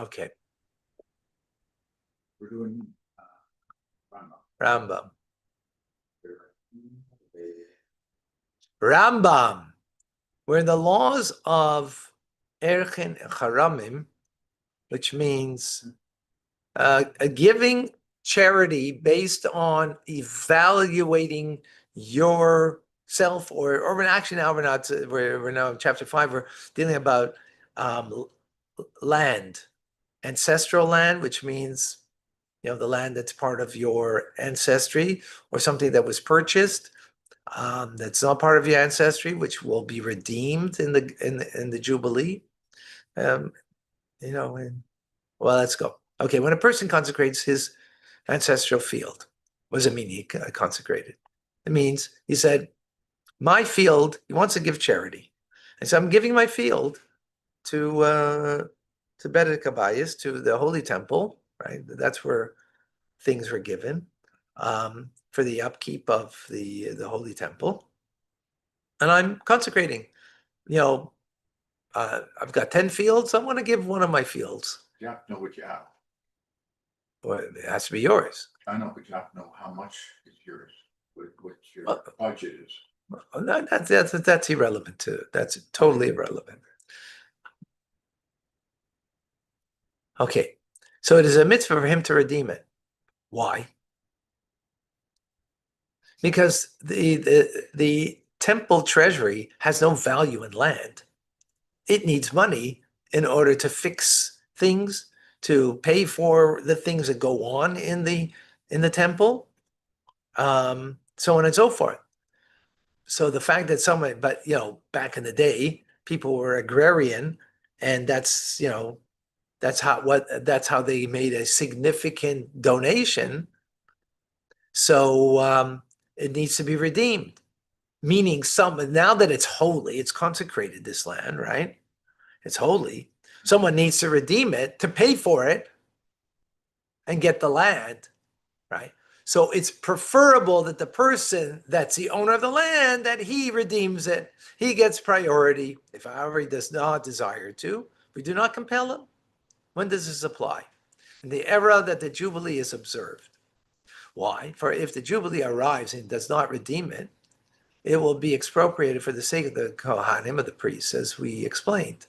Okay. We're doing Rambam. Rambam. We're in the laws of Erchin Charamim, which means giving charity based on evaluating yourself, or actually now we're now in chapter 5. We're dealing about land, ancestral land, which means the land that's part of your ancestry, or something that was purchased that's not part of your ancestry, which will be redeemed in the Jubilee. Well, let's go. Okay, when a person consecrates his ancestral field, what does it mean he consecrated? It means he said, my field, he wants to give charity. And so I'm giving my field to Bet Kabayis, to the Holy Temple, right? That's where things were given for the upkeep of the Holy Temple. And I'm consecrating. I've got 10 fields. I want to give one of my fields. You have to know what you have. Well, it has to be yours. I know, but you have to know how much is yours, what your budget is. Well, that's irrelevant too. That's totally irrelevant. Okay, so it is a mitzvah for him to redeem it. Why? Because the temple treasury has no value in land. It needs money in order to fix things, to pay for the things that go on in the temple, so on and so forth. So the fact that but back in the day, people were agrarian, and that's how they made a significant donation. So it needs to be redeemed. Meaning now that it's holy, it's consecrated, this land, right? It's holy. Someone needs to redeem it, to pay for it and get the land, right? So it's preferable that the person that's the owner of the land, that he redeems it. He gets priority. If however he does not desire to, we do not compel him. When does this apply? In the era that the Jubilee is observed. Why? For if the Jubilee arrives and does not redeem it, it will be expropriated for the sake of the Kohanim, of the priests, as we explained.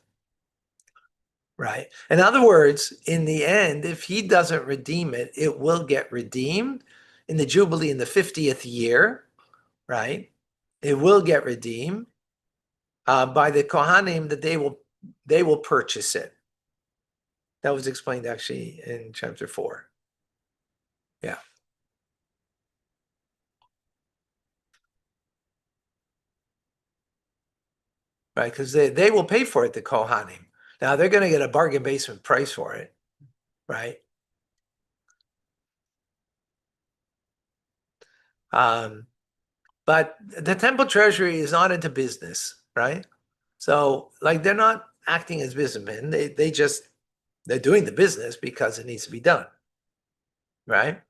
Right? In other words, in the end, if he doesn't redeem it, it will get redeemed in the Jubilee in the 50th year, right? It will get redeemed by the Kohanim, that they will purchase it. That was explained actually in chapter 4. Yeah. Right, because they will pay for it, the Kohanim. Now they're going to get a bargain basement price for it, right? But the temple treasury is not into business, right? So they're not acting as businessmen. They're doing the business because it needs to be done, right?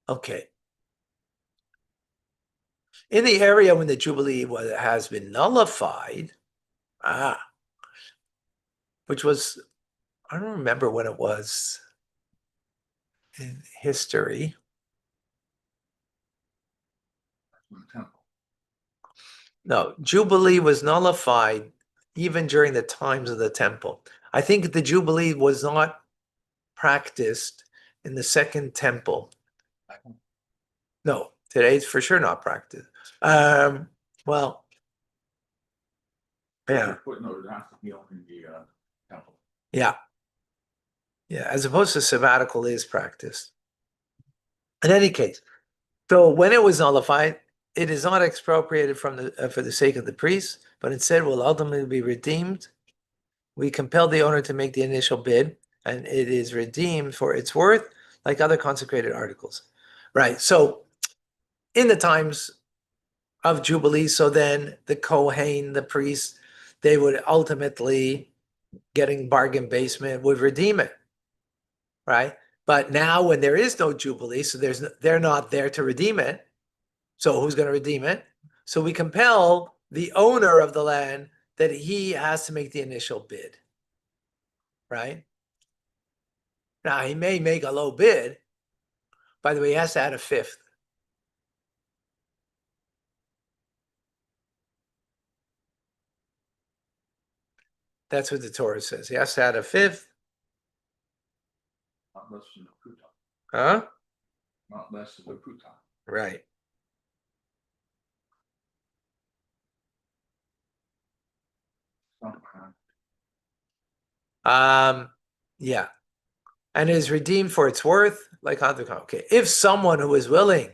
Okay. In the area when the Jubilee has been nullified, which was, I don't remember when it was in history. No, Jubilee was nullified even during the times of the temple. I think the Jubilee was not practiced in the second temple. No, today it's for sure not practiced. Well, yeah. Yeah. Yeah, as opposed to sabbatical is practiced. In any case, so when it was nullified, it is not expropriated for the sake of the priests, but instead will ultimately be redeemed. We compel the owner to make the initial bid, and it is redeemed for its worth, like other consecrated articles. Right. So in the times of Jubilee, so then the Kohen, the priest, they would ultimately, getting bargain basement, would redeem it. Right. But now when there is no Jubilee, so they're not there to redeem it. So who's going to redeem it? So we compel the owner of the land that he has to make the initial bid. Right? Now, he may make a low bid. By the way, he has to add a fifth. That's what the Torah says. He has to add a fifth. Not less than a pruta, Huh? not less than a pruta. Right. Yeah. And is redeemed for its worth, like Hanukkah. Okay. If someone who is willing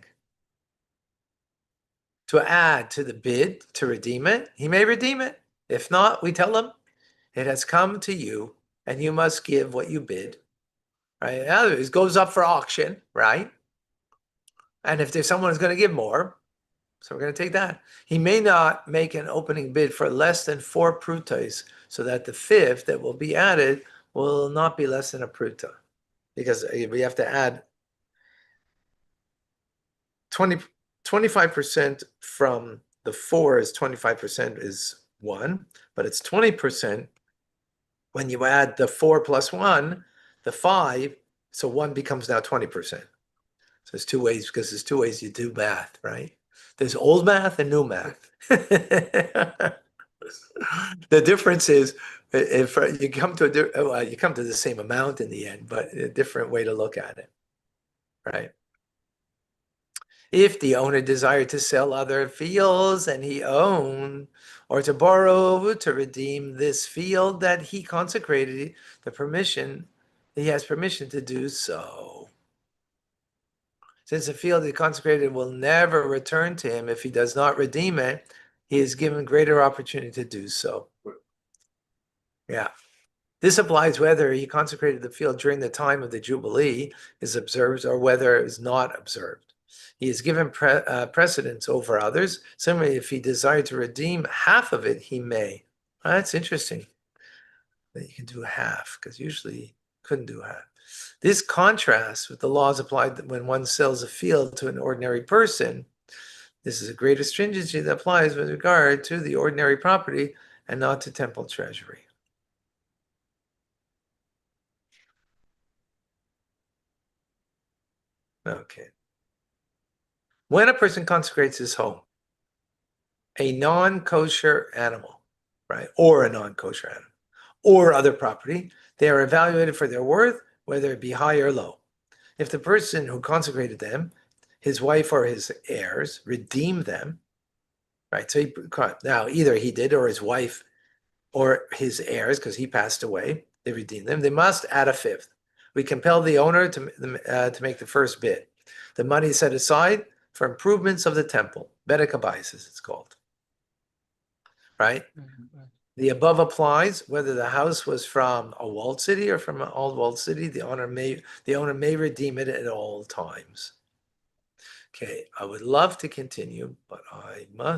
to add to the bid to redeem it, he may redeem it. If not, we tell him it has come to you and you must give what you bid. Right? In other words, it goes up for auction, right? And if there's someone who's going to give more, so we're going to take that. He may not make an opening bid for less than 4 prutas, so that the fifth that will be added will not be less than a pruta, because we have to add 25% from the 4 is 25% is 1, but it's 20% when you add the 4 plus 1, the 5, so 1 becomes now 20%. So there's 2 ways, because there's 2 ways you do math, right? There's old math and new math. The difference is if you come to you come to the same amount in the end, but a different way to look at it, right? If the owner desired to sell other fields and he owned, or to borrow to redeem this field that he consecrated, he has permission to do so. Since the field he consecrated will never return to him if he does not redeem it, he is given greater opportunity to do so. Yeah. This applies whether he consecrated the field during the time of the Jubilee is observed or whether it is not observed. He is given precedence over others. Similarly, if he desired to redeem half of it, he may. That's interesting that you can do half, because usually you couldn't do half. This contrasts with the laws applied when one sells a field to an ordinary person. This is a greater stringency that applies with regard to the ordinary property and not to temple treasury. Okay. When a person consecrates his home, a non-kosher animal, right, or a non-kosher animal, or other property, they are evaluated for their worth, whether it be high or low. If the person who consecrated them, his wife or his heirs, redeem them, right? So now either he did or his wife or his heirs, because he passed away, they redeem them. They must add a fifth. We compel the owner to make the first bid. The money is set aside for improvements of the temple. Bedekabais, as it's called. Right? The above applies whether the house was from a walled city or from an old walled city. The owner may redeem it at all times. Okay, I would love to continue, but I must.